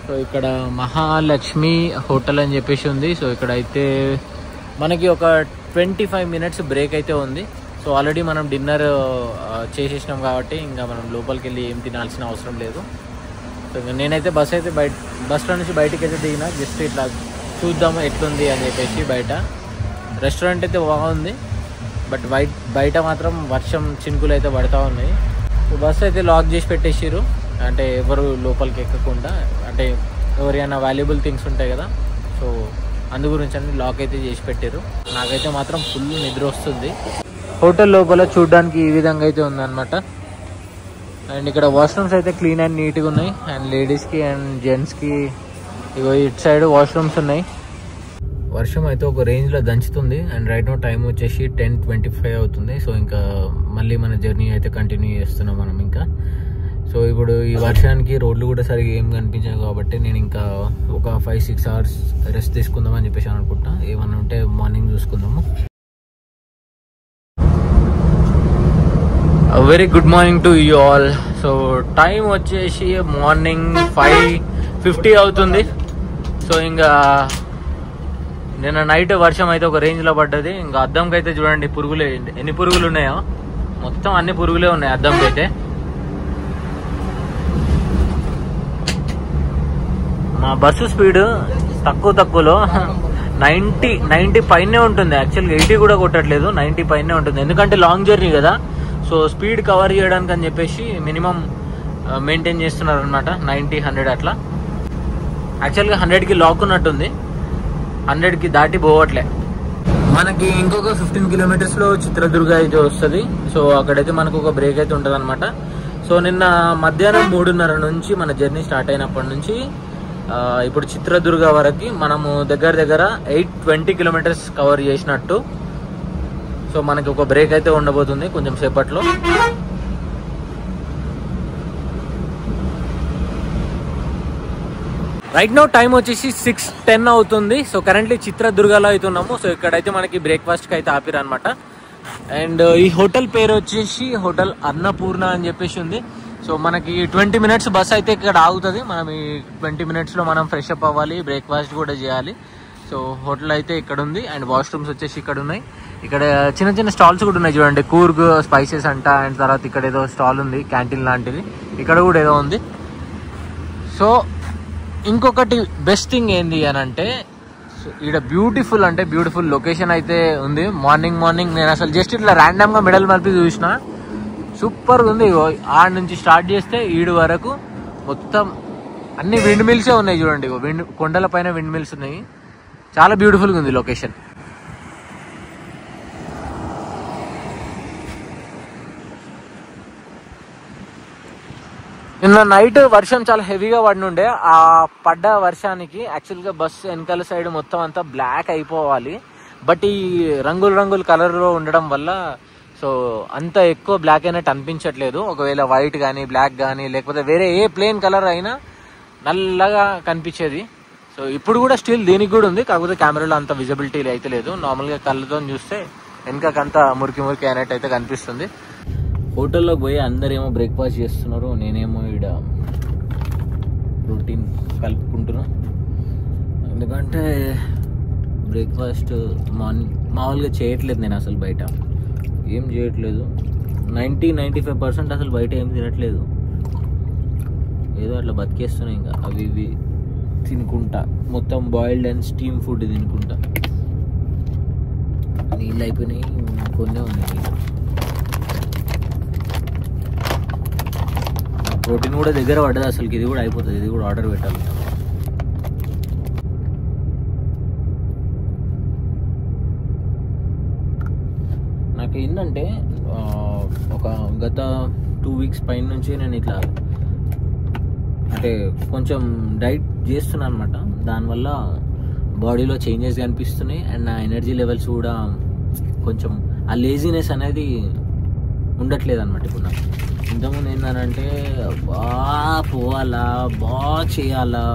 సో ఇక్కడ మహాలక్ష్మి హోటల్ అని చెప్పేసి ఉంది. సో ఇక్కడ అయితే మనకి ఒక 25 మినిట్స్ బ్రేక్ అయితే ఉంది. సో ఆల్రెడీ మనం డిన్నర్ చేసేసినాం కాబట్టి ఇంకా మనం లోపలికి వెళ్ళి ఏం తినాల్సిన అవసరం లేదు. సో నేనైతే బస్లో నుంచి బయటికి అయితే దిగిన, జస్ట్ ఇట్లా చూద్దాము ఎట్లుంది అని చెప్పేసి. బయట రెస్టారెంట్ అయితే బాగుంది, బట్ బయట మాత్రం వర్షం చినుకులు అయితే పడతా ఉన్నాయి. సో బస్ అయితే లాక్ చేసి పెట్టేసారు, అంటే ఎవరు లోపలికి ఎక్కకుండా, అంటే ఎవరైనా వాల్యుబుల్ థింగ్స్ ఉంటాయి కదా, సో అందు గురించి అన్ని లాక్ అయితే చేసి పెట్టారు. నాకైతే మాత్రం ఫుల్ నిద్ర వస్తుంది. హోటల్ లోపల చూడడానికి ఈ విధంగా అయితే ఉందన్నమాట. అండ్ ఇక్కడ వాష్రూమ్స్ అయితే క్లీన్ అండ్ నీట్గా ఉన్నాయి. అండ్ లేడీస్కి అండ్ జెంట్స్కి ఇగో ఇటు సైడ్ వాష్రూమ్స్ ఉన్నాయి. వర్షం అయితే ఒక రేంజ్లో దంచుతుంది. అండ్ రైట్ నో టైం వచ్చేసి 10:25 అవుతుంది. సో ఇంకా మళ్ళీ మన జర్నీ అయితే కంటిన్యూ చేస్తున్నాం మనం ఇంకా. సో ఇప్పుడు ఈ వర్షానికి రోడ్లు కూడా సరిగా ఏం కనిపించాయి కాబట్టి నేను ఇంకా ఒక 5-6 అవర్స్ రెస్ట్ తీసుకుందాం అని చెప్పేసి అనుకుంటా. ఏమన్నా ఉంటే మార్నింగ్ చూసుకుందాము. Very good morning to you all. So time వచ్చేసి మార్నింగ్ 5:50 అవుతుంది. సో ఇంకా నిన్న నైట్ వర్షం అయితే ఒక రేంజ్లో పడ్డది. ఇంకా అద్దంకి అయితే చూడండి పురుగులే, ఎన్ని పురుగులు ఉన్నాయో, మొత్తం అన్ని పురుగులే ఉన్నాయి అద్దంకి అయితే. మా బస్సు స్పీడ్ తక్కువలో 90 పైనే ఉంటుంది. యాక్చువల్గా 80 కూడా కొట్టట్లేదు, 90 పైనే ఉంటుంది. ఎందుకంటే లాంగ్ జర్నీ కదా, సో స్పీడ్ కవర్ చేయడానికి అని చెప్పేసి మినిమం మెయింటైన్ చేస్తున్నారు అనమాట. 90-100 అట్లా. యాక్చువల్గా 100కి లాక్ ఉన్నట్టుంది, 100కి దాటి పోవట్లే. మనకి ఇంకొక 15 కిలోమీటర్స్లో చిత్రదుర్గ అయితే వస్తుంది. సో అక్కడైతే మనకు ఒక బ్రేక్ అయితే ఉంటుంది అనమాట. సో నిన్న మధ్యాహ్నం 3:30 నుంచి మన జర్నీ స్టార్ట్ అయినప్పటి నుంచి ఇప్పుడు చిత్రదుర్గ వరకు మనము దగ్గర 820 కిలోమీటర్స్ కవర్ చేసినట్టు. సో మనకి ఒక బ్రేక్ అయితే ఉండబోతుంది కొంచెం సేపట్లో. రైట్ నో టైం వచ్చేసి 6:10 అవుతుంది. సో కరెంట్లీ చిత్రదుర్గలో అయితే ఉన్నాము. సో ఇక్కడైతే మనకి బ్రేక్ఫాస్ట్కి అయితే ఆపిరు అనమాట. అండ్ ఈ హోటల్ పేరు వచ్చేసి హోటల్ అన్నపూర్ణ అని చెప్పేసి ఉంది. సో మనకి 20 మినిట్స్ బస్ అయితే ఇక్కడ ఆగుతుంది. మనం ఈ 20 మినిట్స్లో మనం ఫ్రెష్ అప్ అవ్వాలి, బ్రేక్ఫాస్ట్ కూడా చేయాలి. సో హోటల్ అయితే ఇక్కడ ఉంది. అండ్ వాష్రూమ్స్ వచ్చేసి ఇక్కడ ఉన్నాయి. ఇక్కడ చిన్న స్టాల్స్ కూడా ఉన్నాయి చూడండి, కూర్గ్ స్పైసెస్ అంట. అండ్ తర్వాత ఇక్కడ ఏదో స్టాల్ ఉంది, క్యాంటీన్ లాంటిది, ఇక్కడ కూడా ఏదో ఉంది. సో ఇంకొకటి బెస్ట్ థింగ్ ఏంది అని అంటే, ఇక్కడ బ్యూటిఫుల్ లొకేషన్ అయితే ఉంది. మార్నింగ్ నేను అసలు జస్ట్ ఇట్లా ర్యాండమ్గా మెడల్ మలిపి చూసిన, సూపర్ ఉంది. ఆడ నుంచి స్టార్ట్ చేస్తే ఈడు వరకు మొత్తం అన్ని విండ్ మిల్సే ఉన్నాయి చూడండి. కొండల పైన విండ్ మిల్స్ ఉన్నాయి. చాలా బ్యూటిఫుల్గా ఉంది లొకేషన్. నిన్న నైట్ వర్షం చాలా హెవీగా పడినుండే. ఆ పడ్డ వర్షానికి యాక్చువల్గా బస్ వెనకాల సైడ్ మొత్తం అంతా బ్లాక్ అయిపోవాలి, బట్ ఈ రంగుల కలర్లో ఉండడం వల్ల సో అంత ఎక్కువ బ్లాక్ అయినట్టు అనిపించట్లేదు. ఒకవేళ వైట్ కానీ బ్లాక్ కానీ లేకపోతే వేరే ఏ ప్లెయిన్ కలర్ అయినా నల్లగా కనిపించేది. సో ఇప్పుడు కూడా స్టిల్ దీనికి కూడా ఉంది, కాకపోతే కెమెరాలో అంత విజిబిలిటీ అయితే లేదు. నార్మల్గా కళ్ళతో చూస్తే వెనకంతా మురికి అయినట్టు అయితే కనిపిస్తుంది. హోటల్లోకి పోయి అందరేమో బ్రేక్ఫాస్ట్ చేస్తున్నారు, నేనేమో ఇక్కడ ప్రోటీన్ కలుపుకుంటున్నా. ఎందుకంటే బ్రేక్ఫాస్ట్ మార్నింగ్ మామూలుగా చేయట్లేదు నేను అసలు బయట. ఏం చేయట్లేదు. 90-95% అసలు బయట ఏం తినట్లేదు. ఏదో అట్లా బతికేస్తున్నాయి ఇంకా అవి ఇవి తినుకుంటా, మొత్తం బాయిల్డ్ అండ్ స్టీమ్ ఫుడ్ తినుకుంటా. నీళ్ళు అయిపోయినాయి, కొన్నే ఉన్నాయి నీళ్ళు. ప్రోటీన్ కూడా దగ్గర పడ్డది అసలుకి. ఇది కూడా అయిపోతుంది, ఇది కూడా ఆర్డర్ పెట్టాలి. నాకు ఏంటంటే ఒక గత 2 వీక్స్ పైన నుంచి నేను ఇట్లా అంటే కొంచెం డైట్ చేస్తున్నాను అనమాట. దానివల్ల బాడీలో చేంజెస్ కనిపిస్తున్నాయి అండ్ నా ఎనర్జీ లెవెల్స్ కూడా కొంచెం ఆ లేజినెస్ అనేది ఉండట్లేదు అనమాట. ఇప్పుడు నాకు ఇంతకుముందు ఏంటంటే బాగా పోవాలా, బాగా చేయాలా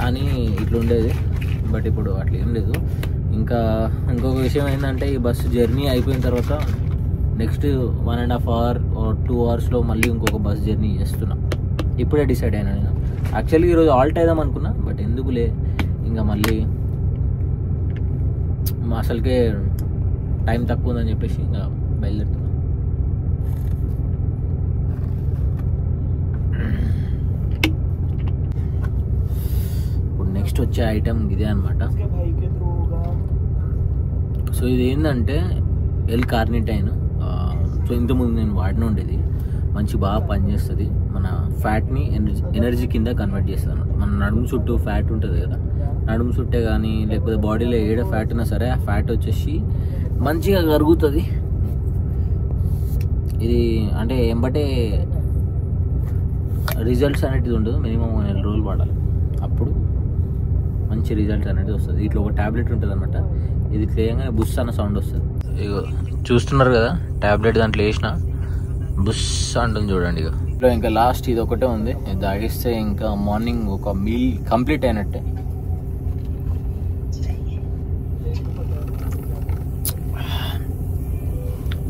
అని ఇట్లుండేది. బట్ ఇప్పుడు అట్లా ఏం లేదు. ఇంకా ఇంకొక విషయం ఏంటంటే ఈ బస్సు జర్నీ అయిపోయిన తర్వాత నెక్స్ట్ 1.5 hour or 2 hours మళ్ళీ ఇంకొక బస్ జర్నీ చేస్తున్నా. ఇప్పుడే డిసైడ్ అయినా నేను. యాక్చువల్లీ ఈరోజు ఆల్ట్ అయిదాం అనుకున్నా, బట్ ఎందుకులే ఇంకా మళ్ళీ అసలుకే టైం తక్కువ ఉందని చెప్పేసి ఇంకా బయలుదేరుతున్నా. ఇప్పుడు నెక్స్ట్ వచ్చే ఐటమ్ ఇదే అనమాట. సో ఇది ఏంటంటే ఎల్ కార్నిటైన్. సో ఇంతకుముందు నేను వాడిన ఉండేది, మంచి బాగా పనిచేస్తుంది. మన ఫ్యాట్ని ఎనర్జీ కింద కన్వర్ట్ చేస్తుంది. మన నడుము చుట్టూ ఫ్యాట్ ఉంటుంది కదా, నడుము చుట్టే కానీ లేకపోతే బాడీలో ఏడ ఫ్యాట్ ఉన్నా సరే ఆ ఫ్యాట్ వచ్చేసి మంచిగా కరుగుతుంది. ఇది అంటే ఎంబటే రిజల్ట్స్ అనేటిది ఉండదు. మినిమం 4 రోజులు వాడాలి, అప్పుడు మంచి రిజల్ట్స్ అనేది వస్తుంది. ఇట్లా ఒక ట్యాబ్లెట్ ఉంటుంది అనమాట. ఇది ఇట్లా వేయగానే బుస్ అన్న సౌండ్ వస్తుంది. ఇక చూస్తున్నారు కదా ట్యాబ్లెట్, దాంట్లో వేసిన బుస్ అంటుంది చూడండి. ఇక ఇంకా లాస్ట్ ఇది ఒకటే ఉంది, ఇది తాగిస్తే ఇంకా మార్నింగ్ ఒక మీల్ కంప్లీట్ అయినట్టే.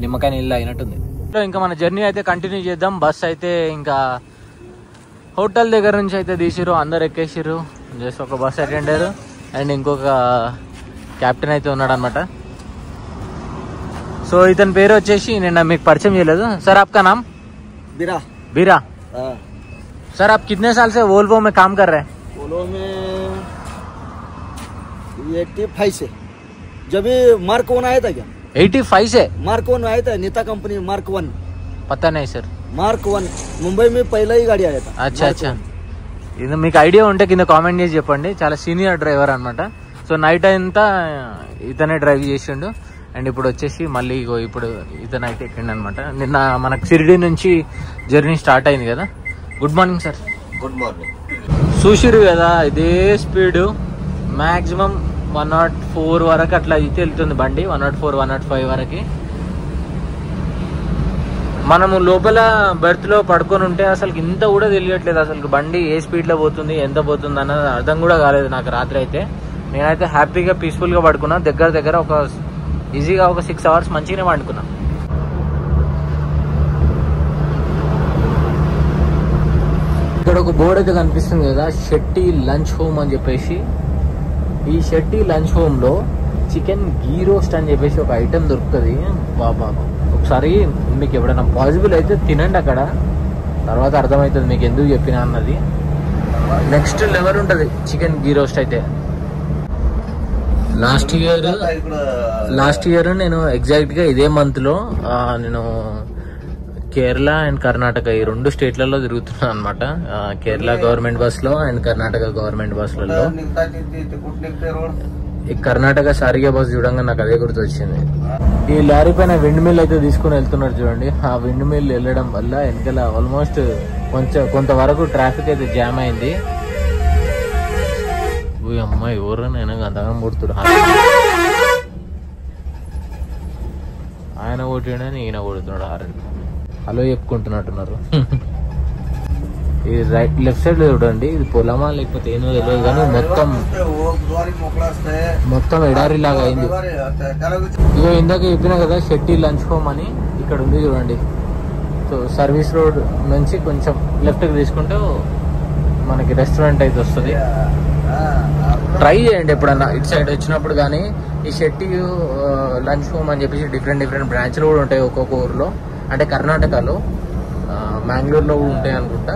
నిమ్మకాయ నీళ్ళు అయినట్టుంది. ఇంకా మన జర్నీ అయితే కంటిన్యూ చేద్దాం. బస్ అయితే ఇంకా హోటల్ దగ్గర నుంచి అయితే తీసిరు, అందరు ఎక్కేసిరు. జస్ట్ ఒక బస్ అటెండర్ అండ్ ఇంకొక క్యాప్టెన్ అయితే ఉన్నాడు అనమాట. సో ఇతని పేరు వచ్చేసి నిన్న మీకు పరిచయం చేయలేదు. सर आपका नाम? बीरा. बीरा. सर आप कितने साल से वोल्वो में काम कर रहे हैं? वोल्वो में 85 से. जब ये मार्क 1 आया था क्या? 85 से मार्क 1 आया था, नेता कंपनी मार्क 1. पता नहीं सर. मार्क 1 मुंबई में पहला ही गाड़ी आया था. अच्छा अच्छा. ఇది మీకు ఐడియా ఉంటే కింద కామెంట్ చేసి చెప్పండి. చాలా సీనియర్ డ్రైవర్ అనమాట. సో నైట్ అంతా ఇతనే డ్రైవ్ చేసిండు. అండ్ ఇప్పుడు వచ్చేసి మళ్ళీ ఇప్పుడు ఇతను అయితే ఎక్కిండు అనమాట. నిన్న మనకు షిరిడి నుంచి జర్నీ స్టార్ట్ అయింది కదా. Good morning sir. Good morning. చూసిరు కదా ఇదే స్పీడ్, మ్యాక్సిమం 104 వరకు అట్లా అయితే వెళ్తుంది బండి. 104, 105 వరకు. మనము లోపల బెర్త్ లో పడుకొని ఉంటే అసలు ఇంత కూడా తెలియట్లేదు. అసలు బండి ఏ స్పీడ్ లో పోతుంది, ఎంత పోతుంది అన్నది అర్థం కూడా కాలేదు నాకు రాత్రి అయితే. నేనైతే హ్యాపీగా పీస్ఫుల్ గా పడుకున్నా. దగ్గర ఒక ఈజీగా ఒక 6 hours మంచిగానే పండుకున్నా. ఇక్కడ ఒక బోర్డు అయితే కనిపిస్తుంది కదా, షెట్టి లంచ్ హోమ్ అని చెప్పేసి. ఈ షెట్టి లంచ్ హోమ్ లో చికెన్ గీ రోస్ట్ అని చెప్పేసి ఒక ఐటెం దొరుకుతుంది. బాబా ఒకసారి మీకు ఎప్పుడైనా పాసిబుల్ అయితే తినండి అక్కడ, తర్వాత అర్థమవుతుంది మీకు ఎందుకు చెప్పినా అన్నది. నెక్స్ట్ లెవెల్ ఉంటుంది చికెన్ గీ రోస్ట్ అయితే. లాస్ట్ ఇయర్ నేను ఎగ్జాక్ట్ గా ఇదే మంత్ లో నేను కేరళ అండ్ కర్ణాటక ఈ 2 స్టేట్లలో తిరుగుతున్నాను అనమాట. కేరళ గవర్నమెంట్ బస్ లో అండ్ కర్ణాటక గవర్నమెంట్ బస్లలో. ఈ కర్ణాటక సారిగా బస్ చూడంగా నాకు అదే గుర్తు వచ్చింది. ఈ లారీ పైన విండ్ మిల్ అయితే తీసుకుని వెళ్తున్నారు చూడండి. ఆ విండ్ మిల్ వెళ్ళడం వల్ల వెనకాల ఆల్మోస్ట్ కొంతవరకు ట్రాఫిక్ అయితే జామ్ అయింది. అమ్మాయి ఎవరు నేను అంతగా కొడుతుడు, ఆయన కొట్టిండని ఈయన కొడుతున్నాడు. హారన్ హలో చెప్పుకుంటున్నట్టున్నారు. ఈ రైట్ లెఫ్ట్ సైడ్ లో చూడండి, ఇది పొలమా లేకపోతే ఏమో తెలియదు కానీ మొత్తం ఎడారి లాగా అయింది. ఇగో ఇందాక చెప్పినా కదా షెట్టి లంచ్ హోమ్ అని, ఇక్కడ ఉంది చూడండి. సో సర్వీస్ రోడ్ నుంచి కొంచెం లెఫ్ట్ కి తీసుకుంటే మనకి రెస్టారెంట్ అయితే వస్తుంది. ట్రై చేయండి ఎప్పుడన్నా ఇటు సైడ్ వచ్చినప్పుడు. కానీ ఈ షెట్టి లంచ్ హోమ్ అని చెప్పేసి డిఫరెంట్ బ్రాంచ్లు కూడా ఉంటాయి ఒక్కొక్క ఊర్లో. అంటే కర్ణాటకలో, మ్యాంగ్లూర్లో కూడా ఉంటాయి అనుకుంటా.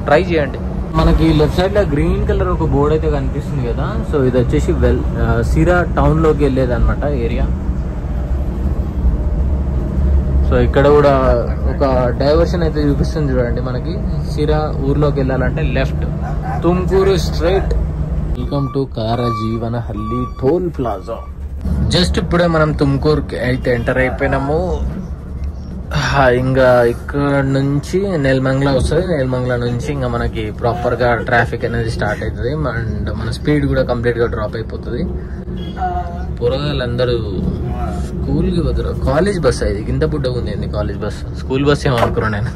ట్రై చేయండి. మనకి లెఫ్ట్ సైడ్ లో గ్రీన్ కలర్ ఒక బోర్డ్ అయితే కనిపిస్తుంది కదా. సో ఇది వచ్చేసి సిరా టౌన్ లోకి వెళ్ళేది అనమాట ఏరియా. సో ఇక్కడ కూడా ఒక డైవర్షన్ అయితే చూపిస్తుంది చూడండి. మనకి సిరా ఊర్లోకి వెళ్ళాలంటే left, Tumkur straight. Welcome to Karajeevanahalli toll plaza. Just ఇప్పుడే మనం తుమ్కూరుకి అయితే ఎంటర్ అయిపోయినాము. ఇంకా ఇక్కడ నుంచి నెల్మంగ్లా వస్తుంది. నెల్మంగ్లా నుంచి ఇంకా మనకి ప్రాపర్ గా ట్రాఫిక్ అనేది స్టార్ట్ అవుతుంది. అండ్ మన స్పీడ్ కూడా కంప్లీట్ గా డ్రాప్ అయిపోతుంది. పొరగాళ్ళందరూ స్కూల్ కి పోతారు. కాలేజ్ బస్ ఇది కింద బుడ్డ ఉంది. కాలేజ్ బస్, స్కూల్ బస్ ఏమో అనుకున్నాను నేను.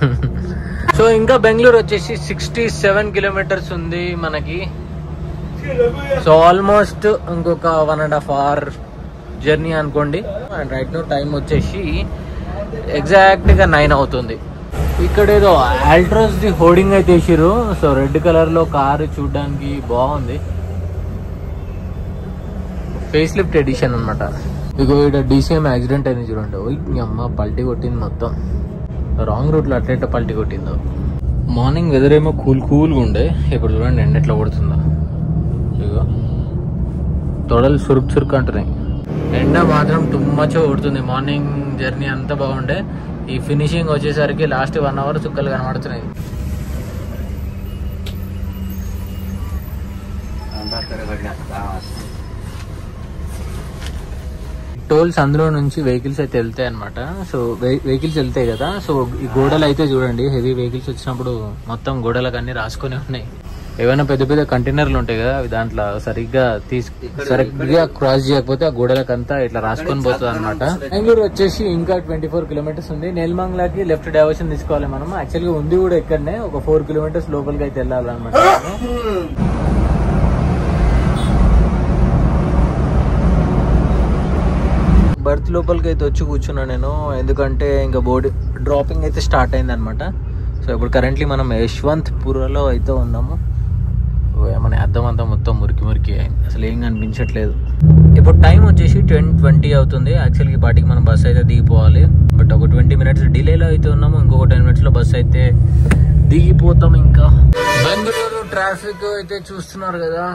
సో ఇంకా బెంగళూరు వచ్చేసి 67 కిలోమీటర్స్ ఉంది మనకి. సో ఆల్మోస్ట్ ఇంకొక 1.5 hour జర్నీ అనుకోండి. అండ్ రైట్ నో టైం వచ్చేసి ఎగ్జాక్ట్ గా 9 అవుతుంది. ఇక్కడ ఏదో ఆల్ట్రోస్ ది హోర్డింగ్ అయితే వేసిర్రు. సో రెడ్ కలర్ లో కారు చూడడానికి బాగుంది. ఫేస్ లిఫ్ట్ ఎడిషన్ అనమాట. ఇగో ఇక్కడ DCM యాక్సిడెంట్ అయింది చూడండి. మీ అమ్మ పల్టీ కొట్టింది మొత్తం. రాంగ్ రూట్ లో అట్లెట్ట పల్టీ కొట్టిందో. మార్నింగ్ వెదర్ ఏమో కూల్గా ఉండే. ఇప్పుడు చూడండి ఎండ ఎట్లా కొడుతుందో. ఇగో తొడలు సురుకు అంటున్నాయి. ఎండ మాత్రం తుమ్మచో కొడుతుంది. మార్నింగ్ జర్నీ అంతా బాగుండే. ఈ ఫినిషింగ్ వచ్చేసరికి లాస్ట్ 1 hour చుక్కలు కనబడుతున్నాయి. టోల్స్ అందులో నుంచి వెహికల్స్ అయితే వెళ్తాయి అనమాట. సో వెహికల్స్ వెళ్తాయి కదా. సో ఈ గోడలు అయితే చూడండి, హెవీ వెహికల్స్ వచ్చినప్పుడు మొత్తం గోడలకు అన్ని రాసుకొని ఉన్నాయి. ఏమైనా పెద్ద పెద్ద కంటైనర్లు ఉంటాయి కదా, అవి దాంట్లో సరిగ్గా క్రాస్ చేయకపోతే ఆ గోడలకంతా ఇట్లా రాసుకొని పోతుంది అనమాట. బెంగళూరు వచ్చేసి ఇంకా 24 కిలోమీటర్స్ ఉంది. నెల్మంగ్లాకి లెఫ్ట్ డైవర్షన్ తీసుకోవాలి మనం. యాక్చువల్గా ఉంది కూడా ఇక్కడనే, ఒక 4 కిలోమీటర్స్ లోపలికి అయితే వెళ్ళాలన్నమాట. బర్త్ లోపలికి అయితే వచ్చి కూర్చున్నా నేను, ఎందుకంటే ఇంకా బోర్డు డ్రాపింగ్ అయితే స్టార్ట్ అయింది అనమాట. సో ఇప్పుడు కరెంట్లీ మనం యశ్వంత్పురలో అయితే ఉన్నాము. మన అద్దం అంతా మొత్తం మురికి అయింది, అసలు ఏం కనిపించట్లేదు. ఇప్పుడు టైం వచ్చేసి 10:20 అవుతుంది. యాక్చువల్గా ఈ పాటికి మనం బస్ అయితే దిగిపోవాలి. బట్ ఒక 20 minutes డిలేలో అయితే ఉన్నాము. ఇంకొక 10 minutes లో బస్ అయితే దిగిపోతాం. ఇంకా బెంగళూరు ట్రాఫిక్ అయితే చూస్తున్నారు కదా.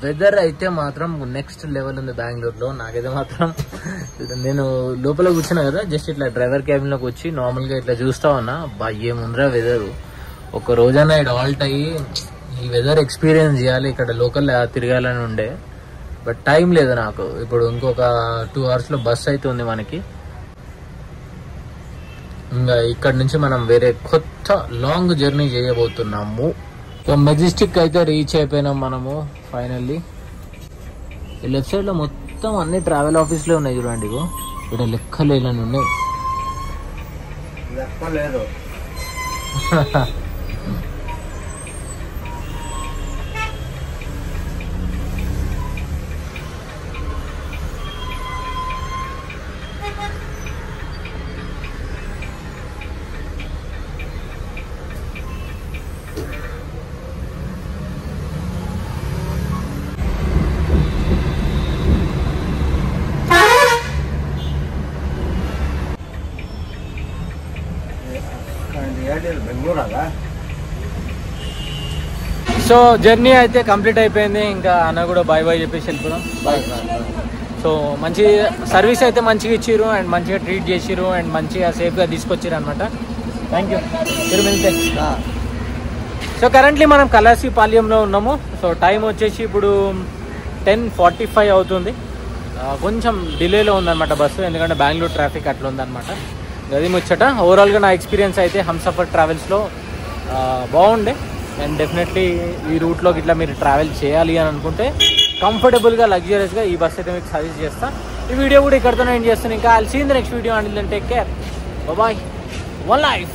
వెదర్ అయితే మాత్రం నెక్స్ట్ లెవెల్ ఉంది బెంగళూరులో. నాకైతే మాత్రం నేను లోపల కూర్చున్నా కదా, జస్ట్ ఇట్లా డ్రైవర్ క్యాబిన్ లోకి వచ్చి నార్మల్ గా ఇట్లా చూస్తా ఉన్నా. ఏముందిరా వెదర్, ఒక రోజైనా ఇక్కడ ఆల్ట్ అయ్యి ఈ వెదర్ ఎక్స్పీరియన్స్ చేయాలి, ఇక్కడ లోకల్ తిరగాలని ఉండే. బట్ టైం లేదు నాకు. ఇప్పుడు ఇంకొక 2 hours లో బస్ అయితే ఉంది మనకి. ఇంకా ఇక్కడ నుంచి మనం వేరే కొత్త లాంగ్ జర్నీ చేయబోతున్నాము. మెజెస్టిక్ అయితే రీచ్ అయిపోయినాం మనము ఫైనల్లీ. ఈ లెఫ్ట్ సైడ్ లో మొత్తం అన్ని ట్రావెల్ ఆఫీస్లే ఉన్నాయి చూడండి. ఇక్కడ లెక్కలేని ఉన్నాయి. సో జర్నీ అయితే కంప్లీట్ అయిపోయింది. ఇంకా అన్న కూడా బాయ్ చెప్పేసి వెళ్ళిపోదాం. బాయ్. సో మంచి సర్వీస్ అయితే మంచిగా ఇచ్చిర్రు, అండ్ మంచిగా ట్రీట్ చేసిర్రు, అండ్ మంచిగా సేఫ్గా తీసుకొచ్చారు అనమాట. Thank you. వెళ్తే సో కరెంట్లీ మనం కలాసిపాళ్యంలో ఉన్నాము. సో టైం వచ్చేసి ఇప్పుడు 10:45 అవుతుంది. కొంచెం డిలేలో ఉందన్నమాట బస్సు, ఎందుకంటే బెంగళూరు ట్రాఫిక్ అట్లా ఉందన్నమాట. గది ముచ్చట. ఓవరాల్గా నా ఎక్స్పీరియన్స్ అయితే హంసఫర్ ట్రావెల్స్లో బాగుండే. అండ్ డెఫినెట్లీ ఈ రూట్లోకి ఇట్లా మీరు ట్రావెల్ చేయాలి అని అనుకుంటే కంఫర్టబుల్గా లగ్జరియస్గా ఈ బస్ అయితే మీకు సజెస్ట్ చేస్తాను. ఈ వీడియో కూడా ఇక్కడితోనే ఎండ్ చేస్తాను. ఇంకా I'll see in the next video. And then take care. Bye. One life.